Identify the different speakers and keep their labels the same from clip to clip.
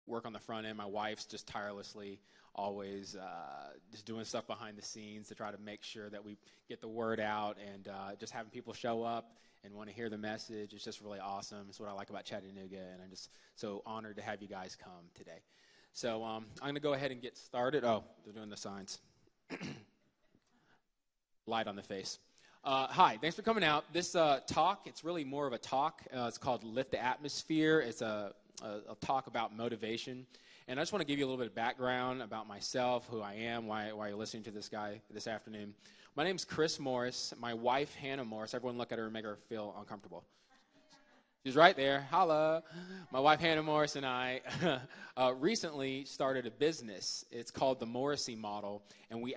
Speaker 1: work on the front end. My wife's just tirelessly always just doing stuff behind the scenes to try to make sure that we get the word out, and just having people show up and want to hear the message. It's just really awesome. It's what I like about Chattanooga, and I'm just so honored to have you guys come today. So I'm going to go ahead and get started. Oh, they're doing the signs. Light on the face. Hi, thanks for coming out. This talk, it's really more of a talk. It's called Lift the Atmosphere. It's a talk about motivation. And I just want to give you a little bit of background about myself, who I am, why you're listening to this guy this afternoon. My name's Chris Morris. My wife, Hannah Morris. Everyone look at her and make her feel uncomfortable. She's right there. Holla. My wife, Hannah Morris, and I recently started a business. It's called the Morrissey Model. And we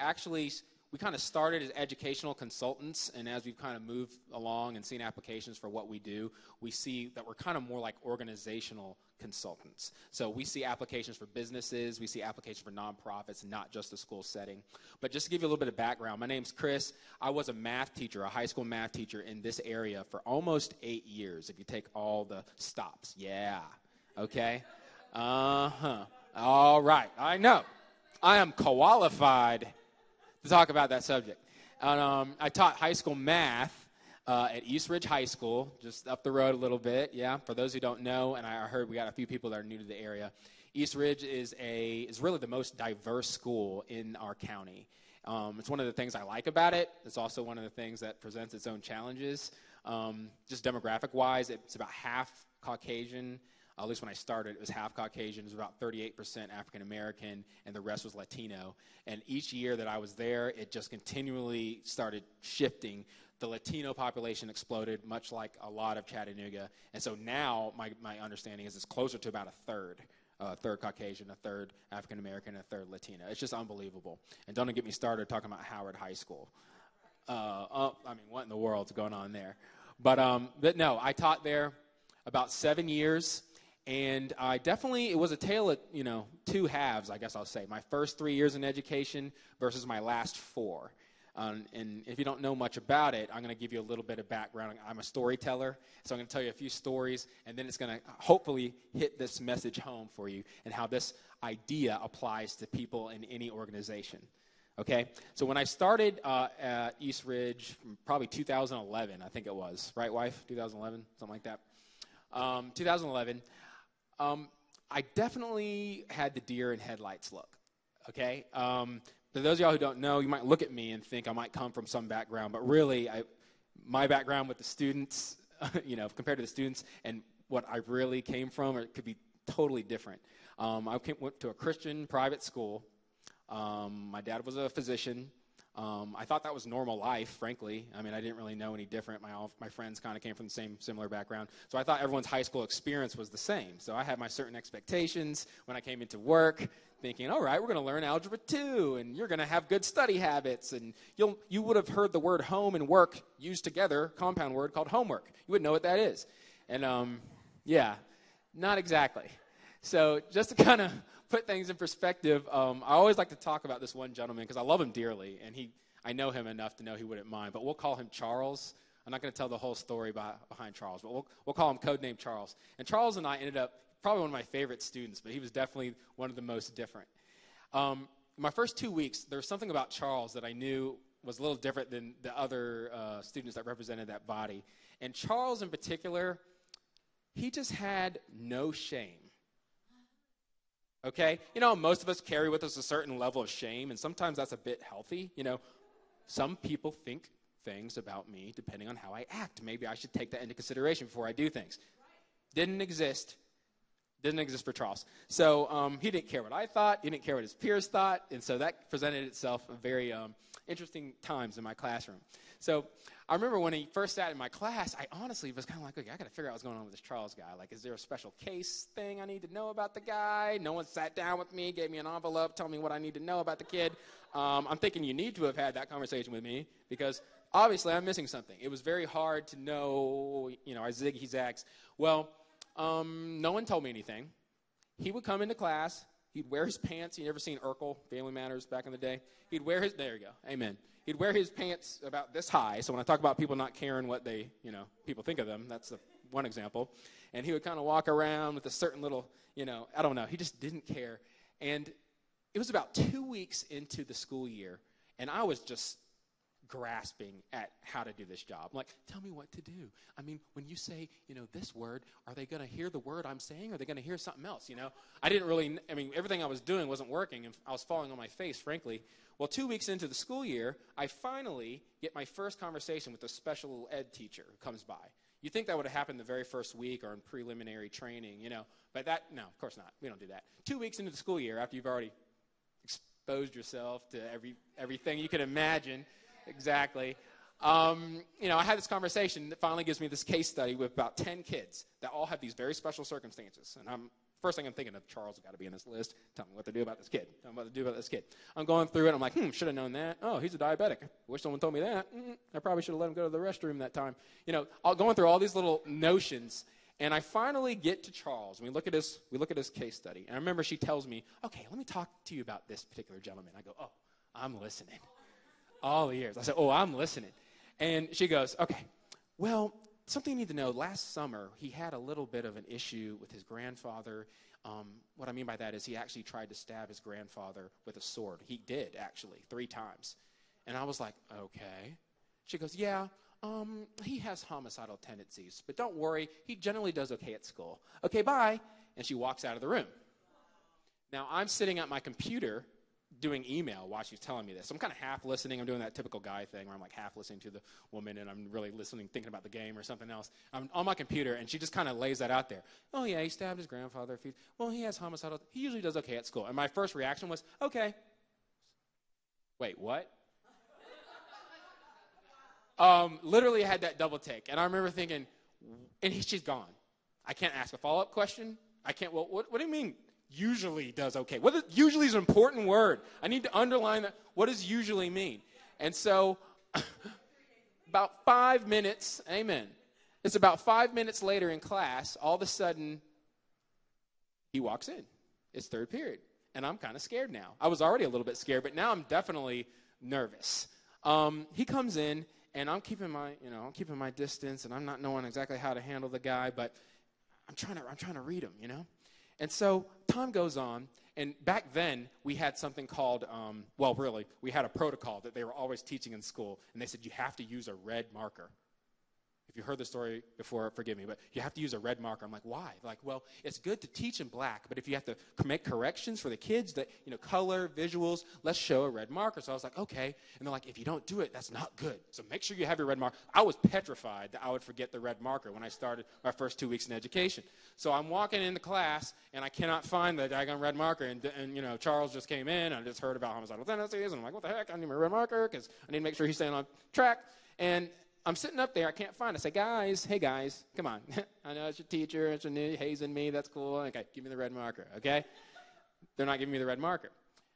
Speaker 1: kind of started as educational consultants, and as we've kind of moved along and seen applications for what we do, we see that we're kind of more like organizational consultants. So we see applications for businesses, we see applications for nonprofits, not just the school setting. But just to give you a little bit of background, my name's Chris. I was a math teacher, a high school math teacher in this area for almost 8 years, if you take all the stops. Yeah. Okay? All right. I know. I am qualified to talk about that subject. And, I taught high school math at East Ridge High School, just up the road a little bit. Yeah, for those who don't know, and I heard we got a few people that are new to the area. East Ridge is really the most diverse school in our county. It's one of the things I like about it. It's also one of the things that presents its own challenges. Just demographic-wise, it's about half Caucasian. At least when I started, it was half Caucasian. It was about 38% African-American, and the rest was Latino. And each year that I was there, it just continually started shifting. The Latino population exploded, much like a lot of Chattanooga. And so now my understanding is it's closer to about a third Caucasian, a third African-American, and a third Latino. It's just unbelievable. And don't get me started talking about Howard High School. What in the world's going on there? But no, I taught there about 7 years. And it was a tale of, two halves, I guess I'll say. My first 3 years in education versus my last 4. And if you don't know much about it, I'm going to give you a little bit of background. I'm a storyteller, so I'm going to tell you a few stories, and then it's going to hopefully hit this message home for you and how this idea applies to people in any organization. Okay? So when I started at East Ridge, probably 2011, I think it was. Right, wife? 2011? Something like that. 2011. I definitely had the deer in headlights look, okay? For those of y'all who don't know, you might look at me and think I might come from some background, but really, my background with the students, compared to the students and what I really came from, it could be totally different. I went to a Christian private school. My dad was a physician. I thought that was normal life, frankly. I didn't really know any different. My friends kind of came from the similar background. So I thought everyone's high school experience was the same. So I had my certain expectations when I came into work, thinking, all right, we're going to learn Algebra 2, and you're going to have good study habits, and you would have heard the word home and work used together, compound word called homework. You wouldn't know what that is. And, not exactly. So just to kind of put things in perspective, I always like to talk about this one gentleman because I love him dearly, and I know him enough to know he wouldn't mind, but we'll call him Charles. I'm not going to tell the whole story behind Charles, but we'll call him codename Charles. And Charles and I ended up probably one of my favorite students, but he was definitely one of the most different. My first 2 weeks, there was something about Charles that I knew was a little different than the other students that represented that body. And Charles in particular, he just had no shame. Okay? Most of us carry with us a certain level of shame, and sometimes that's a bit healthy. Some people think things about me depending on how I act. Maybe I should take that into consideration before I do things. Didn't exist for Charles. So he didn't care what I thought. He didn't care what his peers thought. And so that presented itself a very interesting times in my classroom. So I remember when he first sat in my class, I honestly was kind of like, okay, I got to figure out what's going on with this Charles guy. Like, is there a special case thing I need to know about the guy? No one sat down with me, gave me an envelope, told me what I need to know about the kid. I'm thinking you need to have had that conversation with me because obviously I'm missing something. It was very hard to know, I zig, he zags. Well, no one told me anything. He would come into class. He'd wear his pants. You never seen Urkel, Family Matters, back in the day? There you go, amen. He'd wear his pants about this high. So when I talk about people not caring what people think of them, that's one example. And he would kind of walk around with a certain little, I don't know. He just didn't care. And it was about 2 weeks into the school year, and I was just grasping at how to do this job. I'm like, tell me what to do. I mean, when you say, this word, are they going to hear the word I'm saying, or are they going to hear something else, I didn't really, everything I was doing wasn't working, and I was falling on my face, frankly. Well, 2 weeks into the school year, I finally get my first conversation with a special ed teacher who comes by. You'd think that would have happened the very first week or in preliminary training, but no, of course not. We don't do that. 2 weeks into the school year, after you've already exposed yourself to everything you can imagine, exactly. I had this conversation that finally gives me this case study with about 10 kids that all have these very special circumstances. And first thing I'm thinking of, Charles has got to be in this list. Tell me what to do about this kid. Tell me what to do about this kid. I'm going through it. I'm like, should have known that. Oh, he's a diabetic. Wish someone told me that. I probably should have let him go to the restroom that time. Going through all these little notions. And I finally get to Charles. We look at his case study. And I remember she tells me, okay, let me talk to you about this particular gentleman. I go, oh, I'm listening. All the years. I said, oh, I'm listening. And she goes, okay, well, something you need to know. Last summer, he had a little bit of an issue with his grandfather. What I mean by that is he actually tried to stab his grandfather with a sword. He did, actually, 3 times. And I was like, okay. She goes, yeah, he has homicidal tendencies. But don't worry, he generally does okay at school. Okay, bye. And she walks out of the room. Now, I'm sitting at my computer doing email while she's telling me this. So I'm kind of half listening. I'm doing that typical guy thing where I'm like half listening to the woman and I'm really listening, thinking about the game or something else. I'm on my computer, and she just kind of lays that out there. Oh, yeah, he stabbed his grandfather. Well, he has homicidal. He usually does okay at school. And my first reaction was, okay. Wait, what? Literally had that double take. And I remember thinking, and she's gone. I can't ask a follow-up question. I can't, well, what do you mean? Usually does okay. Usually is an important word. I need to underline that. What does usually mean? And so about 5 minutes, amen. It's about 5 minutes later in class, all of a sudden, he walks in. It's third period. And I'm kind of scared now. I was already a little bit scared, but now I'm definitely nervous. He comes in, and I'm keeping my distance, and I'm not knowing exactly how to handle the guy, but I'm trying to read him, And so time goes on, and back then we had something called, we had a protocol that they were always teaching in school, and they said you have to use a red marker. If you heard the story before, forgive me, but you have to use a red marker. I'm like, why? Like, well, it's good to teach in black, but if you have to make corrections for the kids that, color, visuals, let's show a red marker. So I was like, okay. And they're like, if you don't do it, that's not good. So make sure you have your red marker. I was petrified that I would forget the red marker when I started my first 2 weeks in education. So I'm walking into class, and I cannot find the daggone red marker. And Charles just came in, and I just heard about homicidal tendencies, and I'm like, what the heck? I need my red marker because I need to make sure he's staying on track. And I'm sitting up there. I can't find it. I say, hey, guys, come on. I know it's your teacher. It's your new hazing me. That's cool. Okay, give me the red marker, okay? They're not giving me the red marker.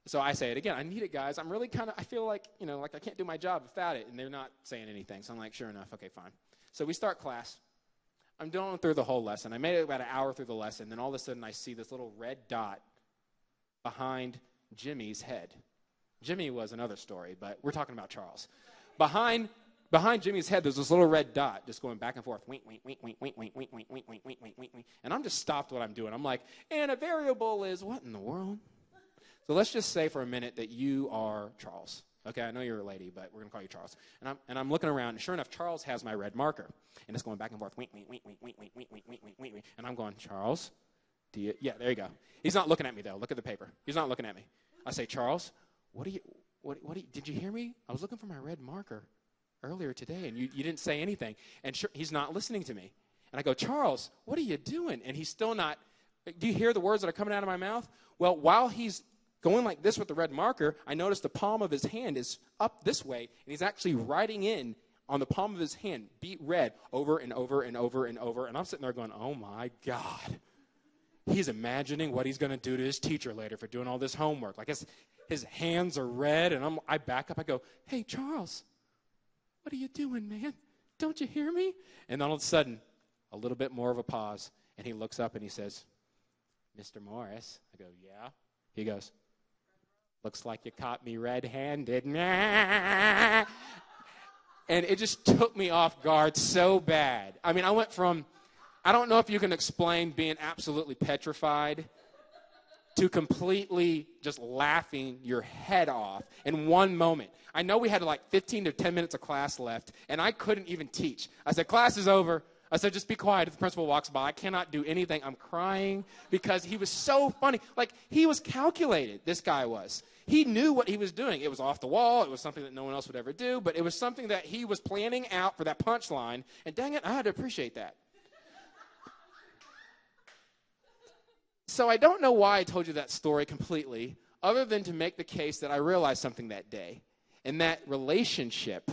Speaker 1: So I say it again. I need it, guys. I'm really I feel like, like I can't do my job without it. And they're not saying anything. So I'm like, sure enough, okay, fine. So we start class. I'm going through the whole lesson. I made it about an hour through the lesson. Then all of a sudden I see this little red dot behind Jimmy's head. Jimmy was another story, but we're talking about Charles. Behind Jimmy's head, there's this little red dot just going back and forth. Wink, wink, wink, wink, wink, wink, wink, wink, wink, wink, wink, wink, wink, wink. And I'm just stopped what I'm doing. I'm like, and a variable is what in the world? So let's just say for a minute that you are Charles. Okay, I know you're a lady, but we're going to call you Charles. And I'm looking around, and sure enough, Charles has my red marker. And it's going back and forth. Wink, wink, wink, wink, wink, wink, wink, wink, wink, wink, wink, wink. And I'm going, Charles, yeah, there you go. He's not looking at me, though. Look at the paper. He's not looking at me. I say, Charles, did you hear me? I was looking for my red marker earlier today, and you didn't say anything. And sure, he's not listening to me. And I go, Charles, what are you doing? And he's still not. Do you hear the words that are coming out of my mouth? Well, while he's going like this with the red marker, I notice the palm of his hand is up this way, and he's actually writing in on the palm of his hand, beat red, over and over and over and over. And I'm sitting there going, oh, my God. He's imagining what he's going to do to his teacher later for doing all this homework. Like his hands are red, and I back up. I go, hey, Charles, what are you doing, man? Don't you hear me? And then all of a sudden, a little bit more of a pause, and he looks up and he says, Mr. Morris. I go, yeah. He goes, looks like you caught me red-handed. And it just took me off guard so bad. I mean, I went from I don't know if you can explain being absolutely petrified to completely just laughing your head off in one moment. I know we had like 15 to 10 minutes of class left, and I couldn't even teach. I said, class is over. I said, just be quiet if the principal walks by. I cannot do anything. I'm crying because he was so funny. Like, he was calculated, this guy was. He knew what he was doing. It was off the wall. It was something that no one else would ever do, but it was something that he was planning out for that punchline, and dang it, I had to appreciate that. So I don't know why I told you that story completely, other than to make the case that I realized something that day, and that relationship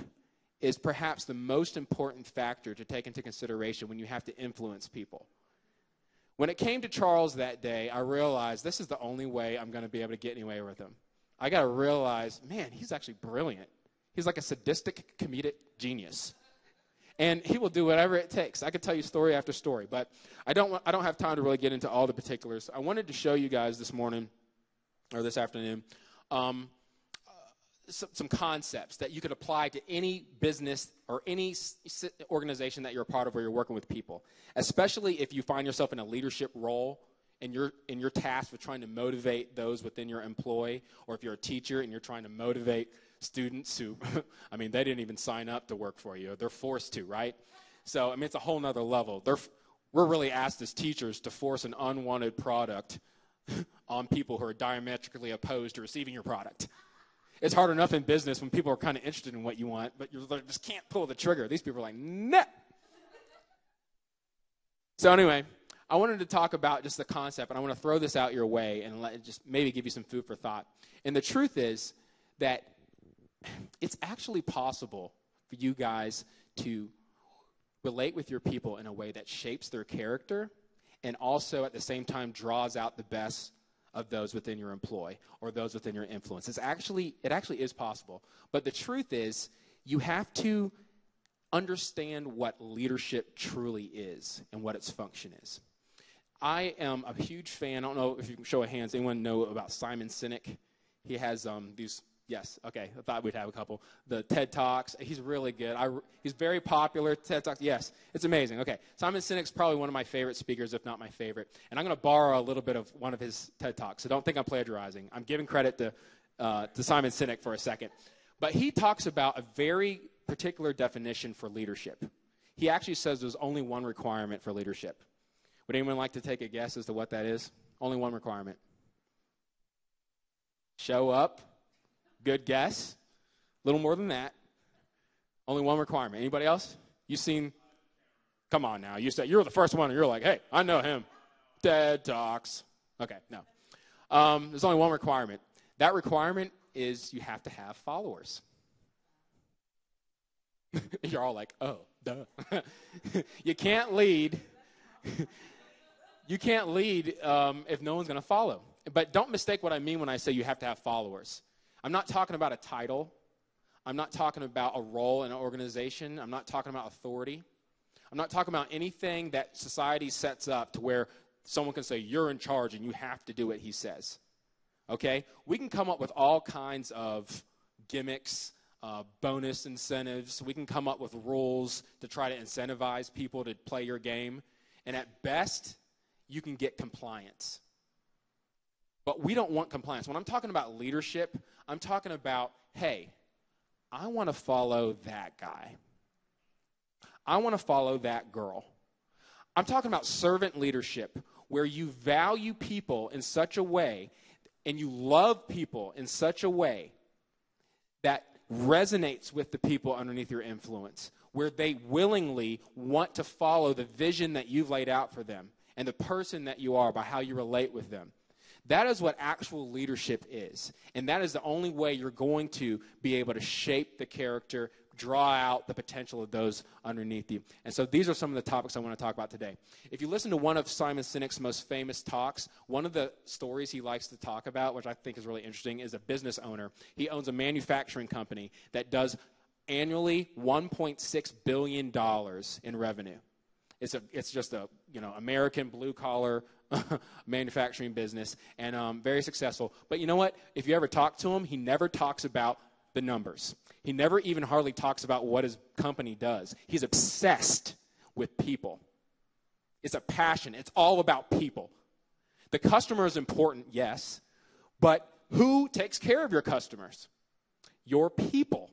Speaker 1: is perhaps the most important factor to take into consideration when you have to influence people. When it came to Charles that day, I realized this is the only way I'm going to be able to get anywhere with him. I got to realize, man, he's actually brilliant. He's like a sadistic comedic genius. And he will do whatever it takes. I could tell you story after story, but I don't have time to really get into all the particulars. I wanted to show you guys this morning, or this afternoon, some concepts that you could apply to any business or any organization that you're a part of where you're working with people, especially if you find yourself in a leadership role and you're tasked with trying to motivate those within your employ, or if you're a teacher and you're trying to motivate students who, I mean, they didn't even sign up to work for you. They're forced to, right? So, I mean, it's a whole nother level. We're really asked as teachers to force an unwanted product on people who are diametrically opposed to receiving your product. It's hard enough in business when people are kind of interested in what you want, but you just can't pull the trigger. These people are like, nah. So anyway, I wanted to talk about just the concept, and I want to throw this out your way and just maybe give you some food for thought. And the truth is that it's actually possible for you guys to relate with your people in a way that shapes their character and also at the same time draws out the best of those within your employ or those within your influence. It actually is possible. But the truth is, you have to understand what leadership truly is and what its function is. I am a huge fan. I don't know if you can show of hands. Anyone know about Simon Sinek? He has these. Yes, okay. I thought we'd have a couple. The TED Talks. He's really good. He's very popular. TED Talks. Yes, it's amazing. Okay, Simon Sinek's probably one of my favorite speakers, if not my favorite. And I'm going to borrow a little bit of one of his TED Talks. So don't think I'm plagiarizing. I'm giving credit to Simon Sinek for a second. But he talks about a very particular definition for leadership. He actually says there's only one requirement for leadership. Would anyone like to take a guess as to what that is? Only one requirement. Show up. Good guess. A little more than that. Only one requirement. Anybody else? Come on now. You said you're the first one, and you're like, hey, I know him. TED Talks. Okay, no. There's only one requirement. That requirement is you have to have followers. You're all like, oh, duh. You can't lead. You can't lead if no one's going to follow. But don't mistake what I mean when I say you have to have followers. I'm not talking about a title. I'm not talking about a role in an organization. I'm not talking about authority. I'm not talking about anything that society sets up to where someone can say, you're in charge and you have to do what he says. Okay? We can come up with all kinds of gimmicks, bonus incentives. We can come up with rules to try to incentivize people to play your game. And at best, you can get compliance. But we don't want compliance. When I'm talking about leadership, I'm talking about, hey, I want to follow that guy. I want to follow that girl. I'm talking about servant leadership, where you value people in such a way and you love people in such a way that resonates with the people underneath your influence, where they willingly want to follow the vision that you've laid out for them and the person that you are by how you relate with them. That is what actual leadership is. And that is the only way you're going to be able to shape the character, draw out the potential of those underneath you. And so these are some of the topics I want to talk about today. If you listen to one of Simon Sinek's most famous talks, one of the stories he likes to talk about, which I think is really interesting, is a business owner. He owns a manufacturing company that does annually $1.6 billion in revenue. It's just a American blue-collar manufacturing business, and very successful. But you know what? If you ever talk to him, he never talks about the numbers. He never even hardly talks about what his company does. He's obsessed with people. It's a passion. It's all about people. The customer is important, yes, but who takes care of your customers? Your people.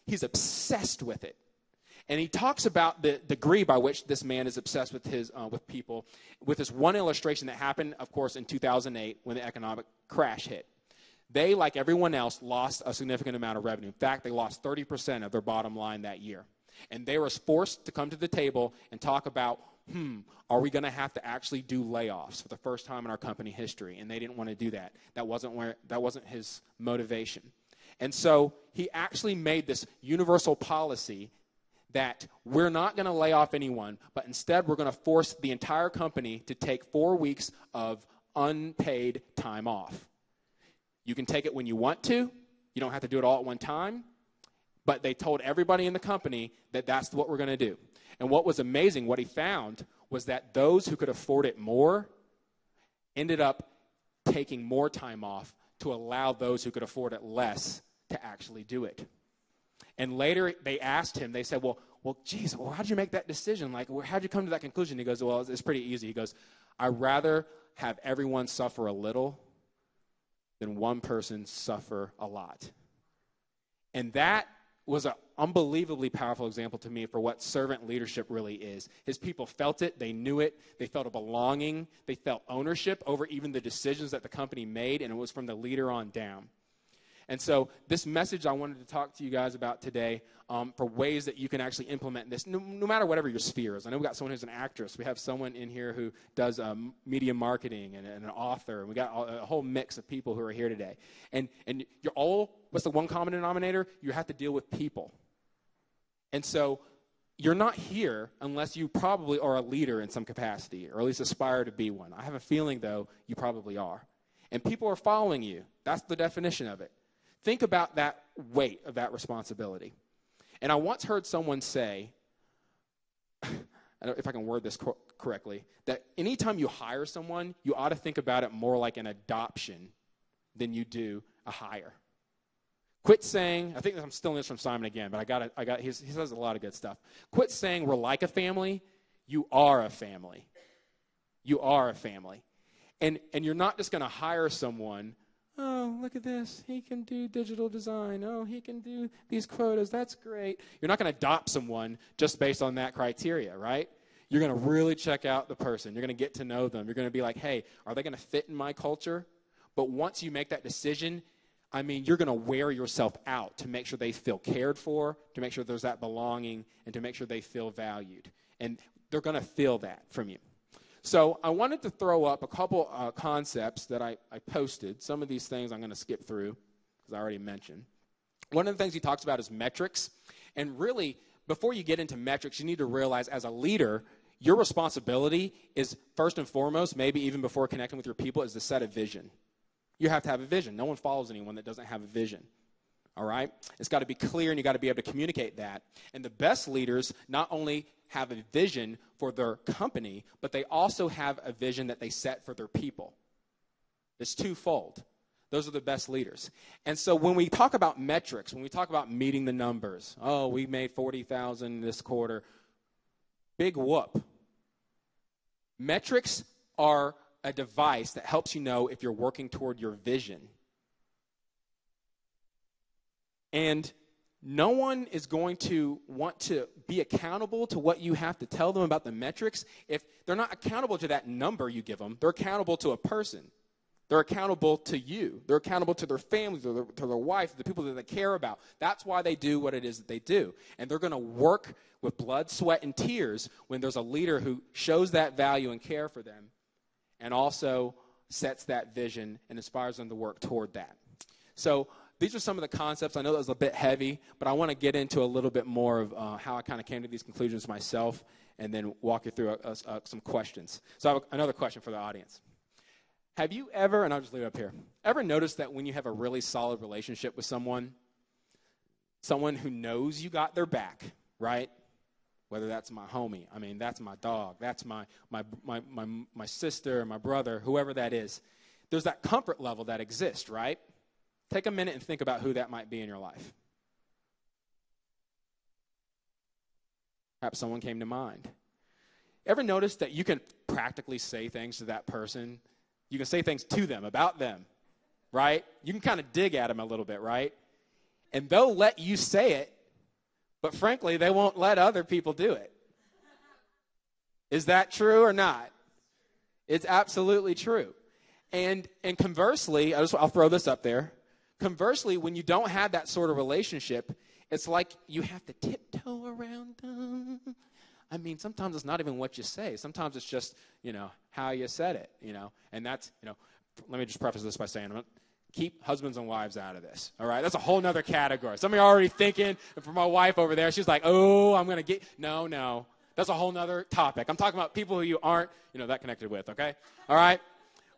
Speaker 1: He's obsessed with it. And he talks about the degree by which this man is obsessed with with people, with this one illustration that happened, of course, in 2008 when the economic crash hit. They, like everyone else, lost a significant amount of revenue. In fact, they lost 30% of their bottom line that year. And they were forced to come to the table and talk about, are we going to have to actually do layoffs for the first time in our company history? And they didn't want to do that. That wasn't his motivation. And so he actually made this universal policy that we're not going to lay off anyone, but instead we're going to force the entire company to take 4 weeks of unpaid time off. You can take it when you want to. You don't have to do it all at one time. But they told everybody in the company that that's what we're going to do. And what was amazing, what he found, was that those who could afford it more ended up taking more time off to allow those who could afford it less to actually do it. And later they asked him, they said, well, geez, how'd you make that decision? Like, how'd you come to that conclusion? He goes, well, it's pretty easy. He goes, I'd rather have everyone suffer a little than one person suffer a lot. And that was an unbelievably powerful example to me for what servant leadership really is. His people felt it. They knew it. They felt a belonging. They felt ownership over even the decisions that the company made, and it was from the leader on down. And so this message I wanted to talk to you guys about today for ways that you can actually implement this, no matter whatever your sphere is. I know we've got someone who's an actress. We have someone in here who does media marketing and an author. And we got a whole mix of people who are here today. And you're all, what's the one common denominator? You have to deal with people. And so you're not here unless you probably are a leader in some capacity, or at least aspire to be one. I have a feeling, though, you probably are. And people are following you. That's the definition of it. Think about that weight of that responsibility. And I once heard someone say, I don't know if I can word this correctly, that anytime you hire someone, you ought to think about it more like an adoption than you do a hire. Quit saying, I think I'm stealing this from Simon again, but he says a lot of good stuff. Quit saying we're like a family. You are a family. You are a family. And you're not just going to hire someone. Oh, look at this. He can do digital design. Oh, he can do these quotas. That's great. You're not going to adopt someone just based on that criteria, right? You're going to really check out the person. You're going to get to know them. You're going to be like, hey, are they going to fit in my culture? But once you make that decision, you're going to wear yourself out to make sure they feel cared for, to make sure there's that belonging, and to make sure they feel valued. And they're going to feel that from you. So I wanted to throw up a couple concepts that I posted. Some of these things I'm going to skip through because I already mentioned. One of the things he talks about is metrics. And really, before you get into metrics, you need to realize as a leader, your responsibility is first and foremost, maybe even before connecting with your people, is to set a vision. You have to have a vision. No one follows anyone that doesn't have a vision. All right? It's got to be clear, and you got to be able to communicate that. And the best leaders not only have a vision for their company, but they also have a vision that they set for their people. It's twofold. Those are the best leaders. And so when we talk about metrics, when we talk about meeting the numbers, oh, we made 40,000 this quarter, big whoop. Metrics are a device that helps you know if you're working toward your vision. And no one is going to want to be accountable to what you have to tell them about the metrics if they're not accountable to that number you give them. They're accountable to a person. They're accountable to you. They're accountable to their families, to their wife, to the people that they care about. That's why they do what it is that they do. And they're going to work with blood, sweat, and tears when there's a leader who shows that value and care for them and also sets that vision and inspires them to work toward that. So these are some of the concepts. I know that was a bit heavy, but I want to get into a little bit more of how I kind of came to these conclusions myself and then walk you through some questions. So I have another question for the audience. Have you ever, and I'll just leave it up here, ever noticed that when you have a really solid relationship with someone who knows you got their back, right? Whether that's my homie, that's my dog, that's my sister, my brother, whoever that is. There's that comfort level that exists, right? Take a minute and think about who that might be in your life. Perhaps someone came to mind. Ever notice that you can practically say things to that person? You can say things to them, about them, right? You can kind of dig at them a little bit, right? And they'll let you say it, but frankly, they won't let other people do it. Is that true or not? It's absolutely true. And conversely, I'll throw this up there. Conversely, when you don't have that sort of relationship, it's like you have to tiptoe around them. I mean, sometimes it's not even what you say. Sometimes it's just, how you said it, And that's, let me just preface this by saying, keep husbands and wives out of this, all right? That's a whole nother category. Some of you are already thinking, and for my wife over there, she's like, oh, I'm going to get, no. That's a whole nother topic. I'm talking about people who you aren't, that connected with, okay? All right?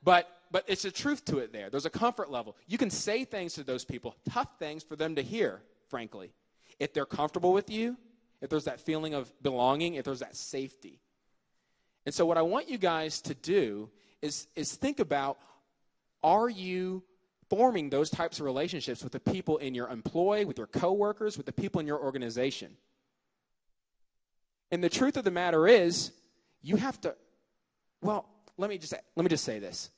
Speaker 1: But it's a truth to it there. There's a comfort level. You can say things to those people, tough things for them to hear, frankly. If they're comfortable with you, if there's that feeling of belonging, if there's that safety. And so what I want you guys to do is think about, are you forming those types of relationships with the people in your employ, with your coworkers, with the people in your organization? And the truth of the matter is, you have to, let me just say this.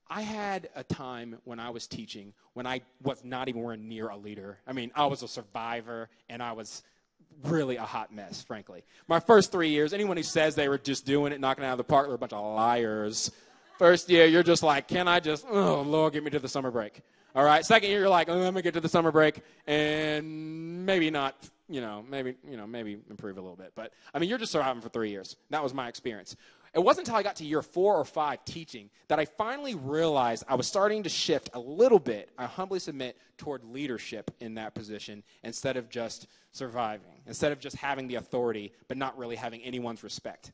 Speaker 1: I had a time when I was teaching when I was not even near a leader. I mean, I was a survivor, and I was really a hot mess, frankly. My first 3 years, anyone who says they were just doing it, knocking it out of the park, they're a bunch of liars. First year, you're just like, can I just, oh, Lord, get me to the summer break. All right, second year, you're like, oh, let me get to the summer break, and maybe not, maybe improve a little bit. But, I mean, you're just surviving for 3 years. That was my experience. It wasn't until I got to year 4 or 5 teaching that I finally realized I was starting to shift a little bit, I humbly submit, toward leadership in that position instead of just surviving, instead of just having the authority but not really having anyone's respect.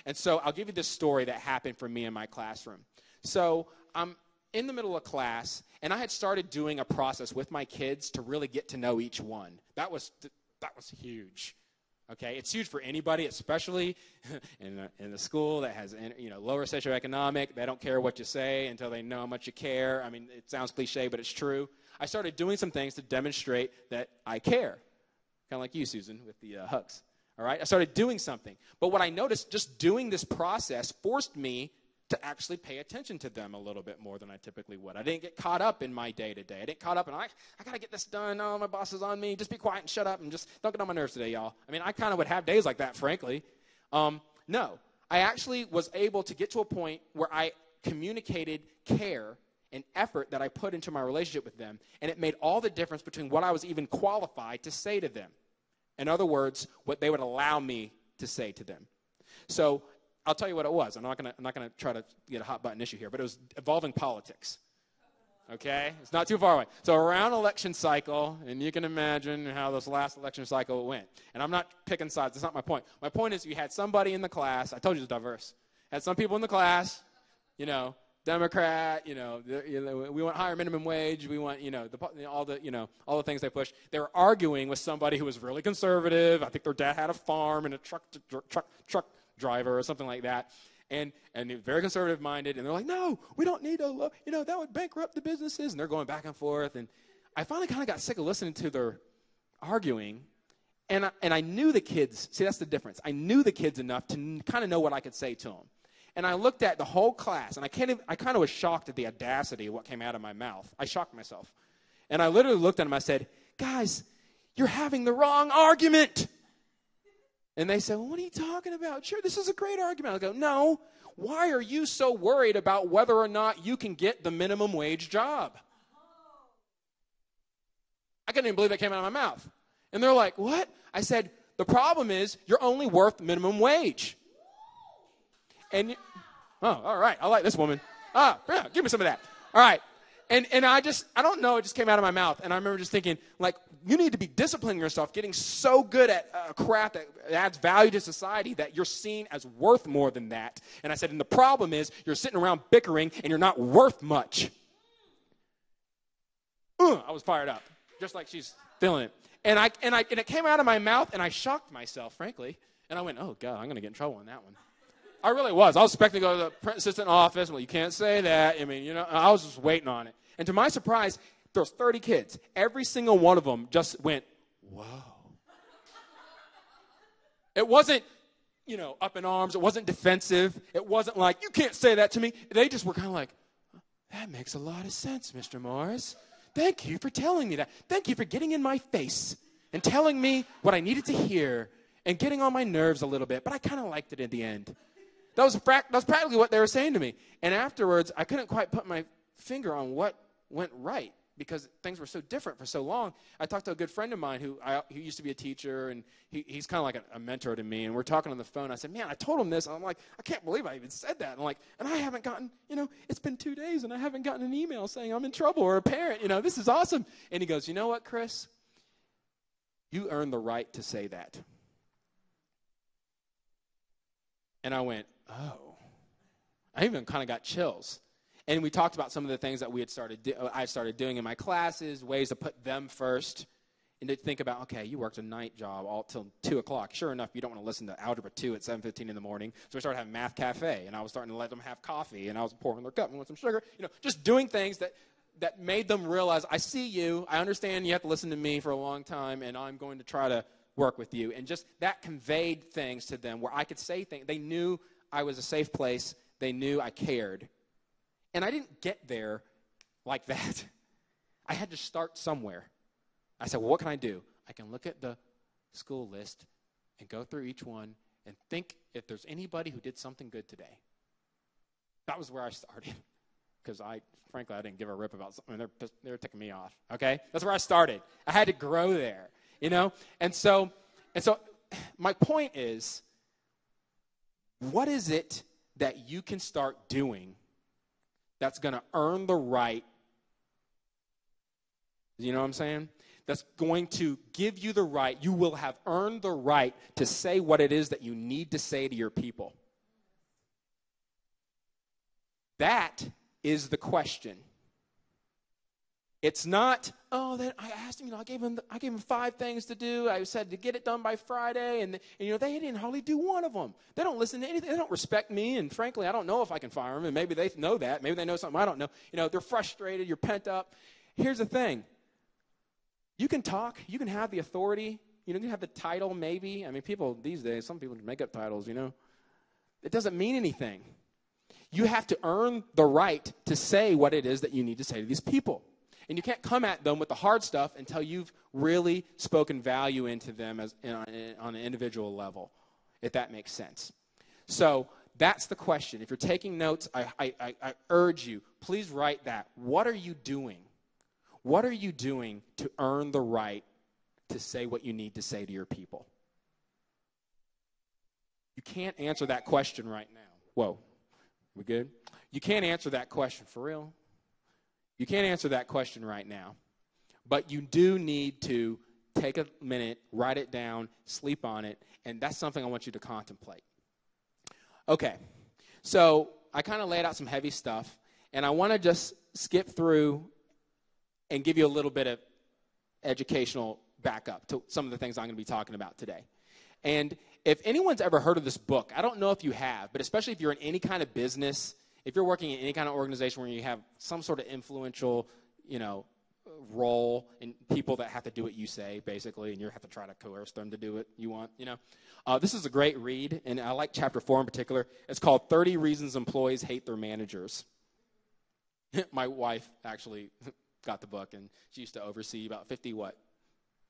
Speaker 1: And so I'll give you this story that happened for me in my classroom. So I'm in the middle of class, and I had started doing a process with my kids to really get to know each one. That was huge. Okay, it's huge for anybody, especially in a school that has lower socioeconomic. They don't care what you say until they know how much you care. I mean, it sounds cliche, but it's true. I started doing some things to demonstrate that I care, kind of like you, Susan, with the hugs. All right, I started doing something. But what I noticed, just doing this process forced me to actually pay attention to them a little bit more than I typically would. I didn't get caught up in my day-to-day. I didn't caught up in, I got to get this done. Oh, my boss is on me. Just be quiet and shut up and just don't get on my nerves today, y'all. I mean, I kind of would have days like that, frankly. No, I actually was able to get to a point where I communicated care and effort that I put into my relationship with them, and it made all the difference between what I was even qualified to say to them. In other words, what they would allow me to say to them. So I'll tell you what it was. I'm not gonna try to get a hot button issue here, but it was involving politics. Okay? It's not too far away. So around election cycle, and you can imagine how this last election cycle went. And I'm not picking sides. That's not my point. My point is you had somebody in the class. I told you it's diverse. Had some people in the class, Democrat, we want higher minimum wage. We want, all the things they push. They were arguing with somebody who was really conservative. I think their dad had a farm and a truck driver or something like that, and very conservative minded, and they're like, no, we don't need that would bankrupt the businesses, and they're going back and forth, and I finally kind of got sick of listening to their arguing, and I knew the kids. See, that's the difference. I knew the kids enough to kind of know what I could say to them, and I looked at the whole class, and I kind of was shocked at the audacity of what came out of my mouth. I shocked myself, and I literally looked at them. I said, guys, you're having the wrong argument. And they said, well, what are you talking about? Sure, this is a great argument. I go, no, why are you so worried about whether or not you can get the minimum wage job? I couldn't even believe that came out of my mouth. And they're like, what? I said, the problem is you're only worth minimum wage. And, all right, I like this woman. Yeah, give me some of that. All right. And I don't know, it just came out of my mouth. And I remember just thinking, like, you need to be disciplining yourself, getting so good at craft that adds value to society that you're seen as worth more than that. And I said, and the problem is you're sitting around bickering and you're not worth much. I was fired up, just like she's feeling it. And it came out of my mouth, and I shocked myself, frankly. And I went, oh, God, I'm going to get in trouble on that one. I really was. I was expecting to go to the print assistant office. Well, you can't say that. I mean, I was just waiting on it. And to my surprise, there was 30 kids. Every single one of them just went, whoa. It wasn't, up in arms. It wasn't defensive. It wasn't like, you can't say that to me. They just were kind of like, that makes a lot of sense, Mr. Morris. Thank you for telling me that. Thank you for getting in my face and telling me what I needed to hear and getting on my nerves a little bit. But I kind of liked it in the end. That was practically what they were saying to me. And afterwards, I couldn't quite put my finger on what went right because things were so different for so long. I talked to a good friend of mine who used to be a teacher, and he's kind of like a mentor to me. And we're talking on the phone. I said, man, I told him this. And I'm like, I can't believe I even said that. And I haven't gotten, it's been 2 days, and I haven't gotten an email saying I'm in trouble or a parent. This is awesome. And he goes, you know what, Chris? You earned the right to say that. And I went, oh. I even kind of got chills. And we talked about some of the things that I started doing in my classes, ways to put them first, and to think about, okay, you worked a night job all till 2 o'clock. Sure enough, you don't want to listen to Algebra 2 at 7:15 in the morning. So we started having Math Cafe, and I was starting to let them have coffee, and I was pouring their cup and with some sugar. Just doing things that made them realize, I see you, I understand you have to listen to me for a long time, and I'm going to try to work with you. And just that conveyed things to them where I could say things. They knew I was a safe place. They knew I cared. And I didn't get there like that. I had to start somewhere. I said, well, what can I do? I can look at the school list and go through each one and think if there's anybody who did something good today. That was where I started. Because frankly, I didn't give a rip about something. They were ticking me off, okay? That's where I started. I had to grow there, And so my point is, what is it that you can start doing that's going to earn the right, you know what I'm saying? That's going to give you the right, you will have earned the right to say what it is that you need to say to your people. That is the question. It's not, I asked him, I gave him 5 things to do. I said to get it done by Friday, and they didn't hardly do one of them. They don't listen to anything. They don't respect me, and frankly, I don't know if I can fire them, and maybe they know that. Maybe they know something I don't know. They're frustrated. You're pent up. Here's the thing. You can talk. You can have the authority. You can have the title, maybe. I mean, people these days, some people make up titles, It doesn't mean anything. You have to earn the right to say what it is that you need to say to these people. And you can't come at them with the hard stuff until you've really spoken value into them on an individual level, if that makes sense. So that's the question. If you're taking notes, I urge you, please write that. What are you doing? What are you doing to earn the right to say what you need to say to your people? You can't answer that question right now. Whoa, we good? You can't answer that question for real. You can't answer that question right now, but you do need to take a minute, write it down, sleep on it, and that's something I want you to contemplate. Okay, so I kind of laid out some heavy stuff, and I want to just skip through and give you a little bit of educational backup to some of the things I'm going to be talking about today. And if anyone's ever heard of this book, I don't know if you have, but especially if you're in any kind of business, if you're working in any kind of organization where you have some sort of influential, role in people that have to do what you say, basically, and you have to try to coerce them to do what you want, This is a great read, and I like chapter 4 in particular. It's called 30 Reasons Employees Hate Their Managers. My wife actually got the book, and she used to oversee about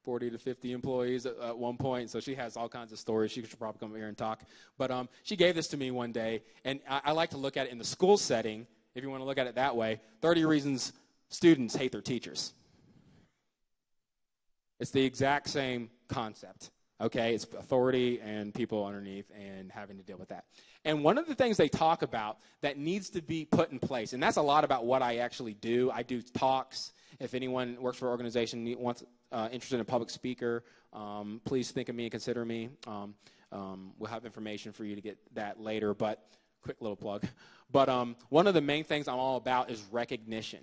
Speaker 1: 40 to 50 employees at one point, so she has all kinds of stories. She should probably come here and talk. But she gave this to me one day, and I like to look at it in the school setting, if you want to look at it that way, 30 reasons students hate their teachers. It's the exact same concept, okay? It's authority and people underneath and having to deal with that. And one of the things they talk about that needs to be put in place, and that's a lot about what I actually do. I do talks. If anyone works for an organization wants interested in a public speaker, please think of me and consider me. We'll have information for you to get that later, but quick little plug. But one of the main things I'm all about is recognition,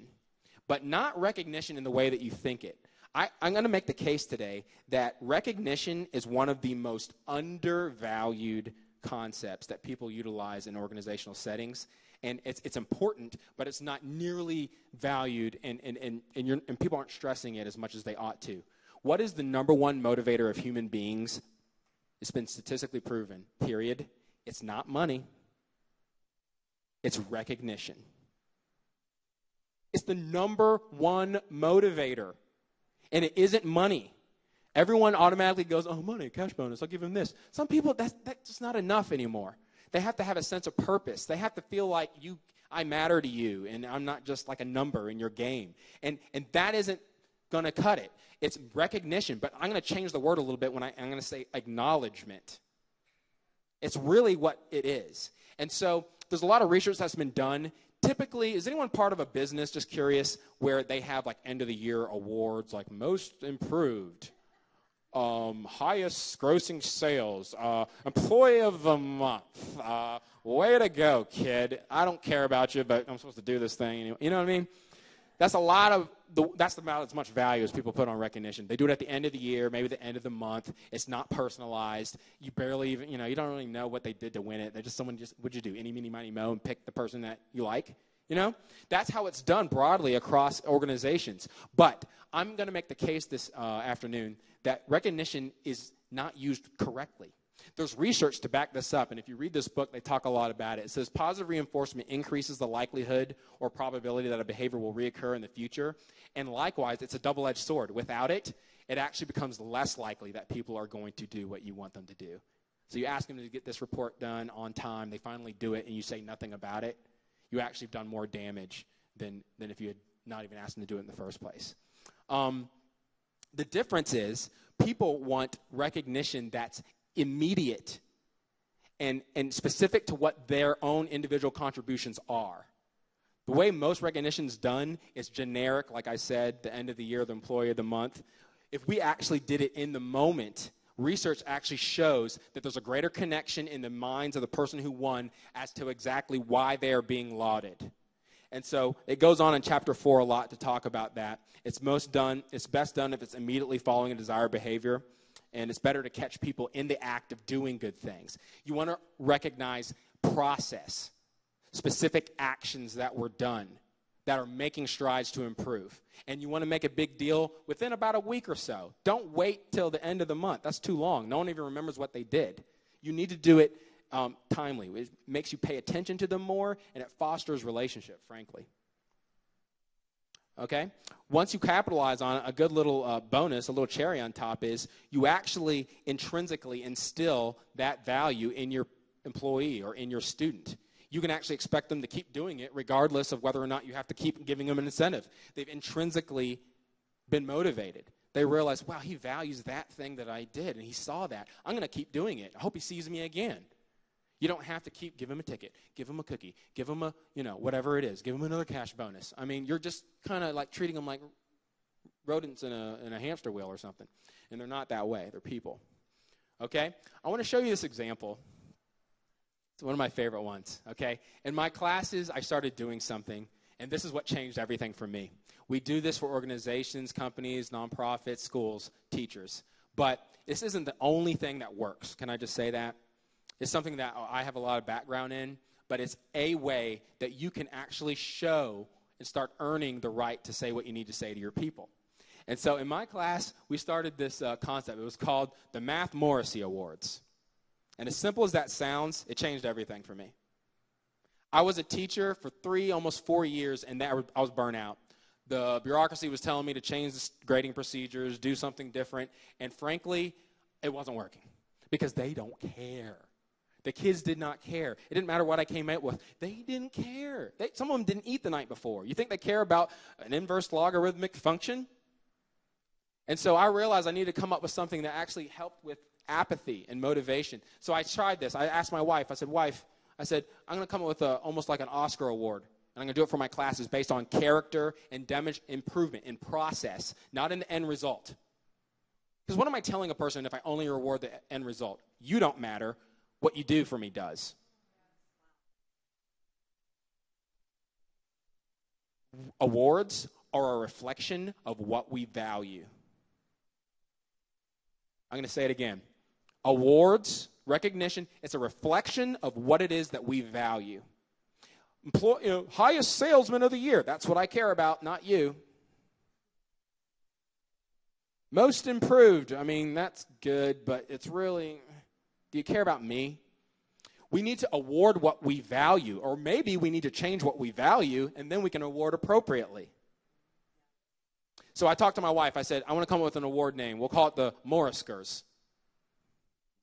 Speaker 1: but not recognition in the way that you think it. I'm going to make the case today that recognition is one of the most undervalued concepts that people utilize in organizational settings. And it's important, but it's not nearly valued, and people aren't stressing it as much as they ought to. What is the number one motivator of human beings? It's been statistically proven, period. It's not money. It's recognition. It's the number one motivator. And it isn't money. Everyone automatically goes, oh, money, cash bonus, I'll give him this. Some people, that's just not enough anymore. They have to have a sense of purpose. They have to feel like I matter to you, and I'm not just like a number in your game. And that isn't going to cut it. It's recognition, but I'm going to change the word a little bit when I'm going to say acknowledgement. It's really what it is. And so there's a lot of research that's been done. Typically, is anyone part of a business, just curious, where they have like end of the year awards, like most improved, highest grossing sales, employee of the month, way to go, kid. I don't care about you, but I'm supposed to do this thing anyway. You know what I mean? That's that's about as much value as people put on recognition. They do it at the end of the year, maybe the end of the month. It's not personalized. You barely even, you don't really know what they did to win it. They're just what'd you do? Any, meeny, miny, mo, and pick the person that you like? That's how it's done broadly across organizations. But I'm going to make the case this afternoon that recognition is not used correctly. There's research to back this up, and if you read this book, they talk a lot about it. It says positive reinforcement increases the likelihood or probability that a behavior will reoccur in the future, and likewise, it's a double-edged sword. Without it, it actually becomes less likely that people are going to do what you want them to do. So you ask them to get this report done on time, they finally do it, and you say nothing about it, you actually have done more damage than if you had not even asked them to do it in the first place. The difference is people want recognition that's immediate and specific to what their own individual contributions are. The way most recognition is done is generic, like I said, the end of the year, the employee of the month. If we actually did it in the moment, research actually shows that there's a greater connection in the minds of the person who won as to exactly why they are being lauded. And so it goes on in chapter 4 a lot to talk about that. It's best done if it's immediately following a desired behavior. And it's better to catch people in the act of doing good things. You want to recognize process, specific actions that were done that are making strides to improve. And you want to make a big deal within about a week or so. Don't wait till the end of the month. That's too long. No one even remembers what they did. You need to do it timely. It makes you pay attention to them more, and it fosters relationship, frankly. Okay? Once you capitalize on it, a good little bonus, a little cherry on top is you actually intrinsically instill that value in your employee or in your student. You can actually expect them to keep doing it regardless of whether or not you have to keep giving them an incentive. They've intrinsically been motivated. They realize, wow, he values that thing that I did, and he saw that. I'm going to keep doing it. I hope he sees me again. You don't have to give him a ticket, give him a cookie, give him a, whatever it is, give him another cash bonus. I mean, you're just kind of like treating them like rodents in a hamster wheel or something. And they're not that way. They're people. Okay? I want to show you this example. It's one of my favorite ones, okay? In my classes, I started doing something, and this is what changed everything for me. We do this for organizations, companies, nonprofits, schools, teachers. But this isn't the only thing that works. Can I just say that? It's something that I have a lot of background in, but it's a way that you can actually show and start earning the right to say what you need to say to your people. And so in my class, we started this concept. It was called the Math Morrissey Awards. And as simple as that sounds, it changed everything for me. I was a teacher for 3, almost 4 years, and I was burnt out. The bureaucracy was telling me to change the grading procedures, do something different, and frankly, it wasn't working because they don't care. The kids did not care. It didn't matter what I came out with. They didn't care. Some of them didn't eat the night before. You think they care about an inverse logarithmic function? And so I realized I needed to come up with something that actually helped with apathy and motivation. So I tried this. I asked my wife. I said, I'm going to come up with almost like an Oscar award. And I'm going to do it for my classes based on character and improvement in process, not in the end result. Because what am I telling a person if I only reward the end result? You don't matter. What you do for me does. Awards are a reflection of what we value. I'm going to say it again. Awards, recognition, it's a reflection of what it is that we value. Highest salesman of the year, that's what I care about, not you. Most improved, I mean, that's good, but it's really, Do you care about me? We need to award what we value, or maybe we need to change what we value, and then we can award appropriately. So I talked to my wife. I said, I want to come up with an award name. We'll call it the Morriskers.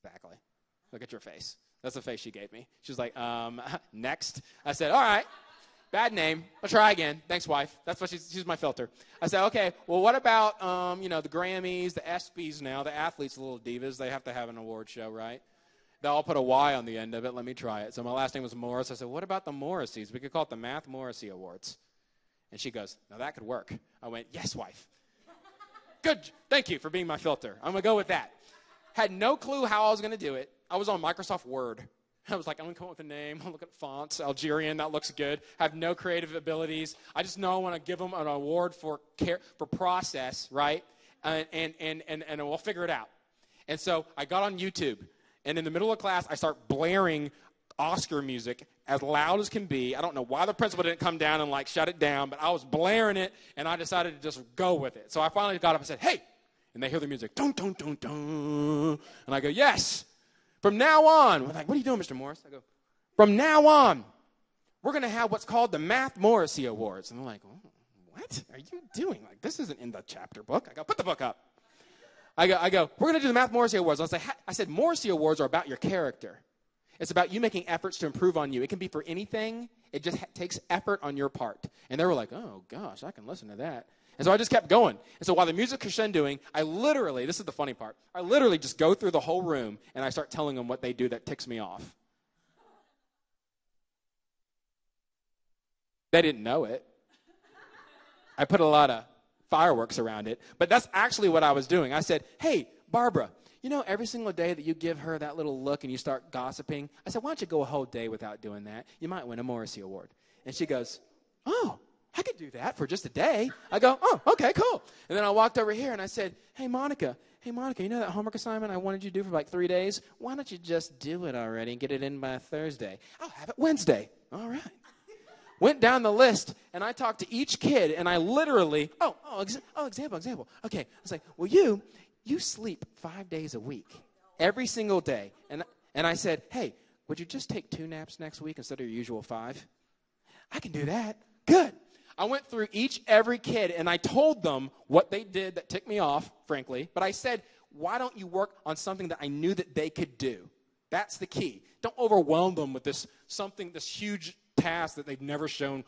Speaker 1: Exactly. Look at your face. That's the face she gave me. She was like, next. I said, all right, bad name. I'll try again. Thanks, wife. That's what she's my filter. I said, okay, well, what about, the Grammys, the ESPYs now, the athletes, the little divas, they have to have an award show, right? They all put a Y on the end of it. Let me try it. So my last name was Morris. I said, what about the Morriseys? We could call it the Math Morrissey Awards. And she goes, now that could work. I went, yes, wife. Good. Thank you for being my filter. I'm going to go with that. Had no clue how I was going to do it. I was on Microsoft Word. I was like, I'm going to come up with a name. I'll look at fonts. Algerian, that looks good. Have no creative abilities. I just know I want to give them an award for process, right? And we'll figure it out. And so I got on YouTube. And in the middle of class, I start blaring Oscar music as loud as can be. I don't know why the principal didn't come down and, shut it down, but I was blaring it, and I decided to just go with it. So I finally got up and said, hey, and they hear the music, dun, dun, dun, dun. And I go, yes, from now on. We're like, what are you doing, Mr. Morris? I go, from now on, we're going to have what's called the Math Morrissey Awards. And they're like, oh, what are you doing? This isn't in the chapter book. I go, put the book up. I go, we're going to do the Math Morrissey Awards. I said, Morrissey Awards are about your character. It's about you making efforts to improve on you. It can be for anything. It just takes effort on your part. And they were like, oh, gosh, I can listen to that. And so I just kept going. And so while the music crescendoing, this is the funny part, I literally just go through the whole room and I start telling them what they do that ticks me off. They didn't know it. I put a lot of fireworks around it. But that's actually what I was doing. I said, hey, Barbara, every single day that you give her that little look and you start gossiping, I said, why don't you go a whole day without doing that? You might win a Morrissey Award. And she goes, oh, I could do that for just a day. I go, oh, okay, cool. And then I walked over here and I said, hey, Monica, you know that homework assignment I wanted you to do for 3 days? Why don't you just do it already and get it in by Thursday? I'll have it Wednesday. All right. Went down the list, and I talked to each kid, and I literally, example. Okay, I was like, well, you sleep 5 days a week, every single day. And I said, hey, would you just take 2 naps next week instead of your usual 5? I can do that. Good. I went through every kid, and I told them what they did that ticked me off, frankly. But I said, why don't you work on something that I knew that they could do? That's the key. Don't overwhelm them with this huge task that they've never shown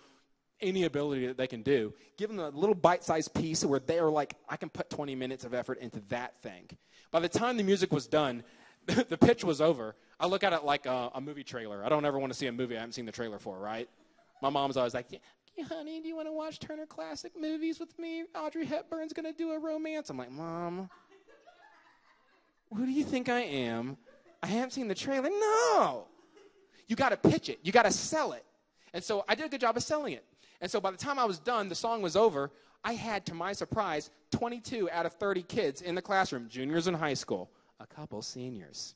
Speaker 1: any ability that they can do. Give them a little bite-sized piece where they are like, I can put 20 minutes of effort into that thing. By the time the music was done, the pitch was over. I look at it like a movie trailer. I don't ever want to see a movie I haven't seen the trailer for, right? My mom's always like, yeah, honey, do you want to watch Turner Classic Movies with me? Audrey Hepburn's going to do a romance. I'm like, Mom, who do you think I am? I haven't seen the trailer. No. You got to pitch it. You got to sell it. And so I did a good job of selling it. And so by the time I was done, the song was over. I had, to my surprise, 22 out of 30 kids in the classroom, juniors in high school, a couple seniors.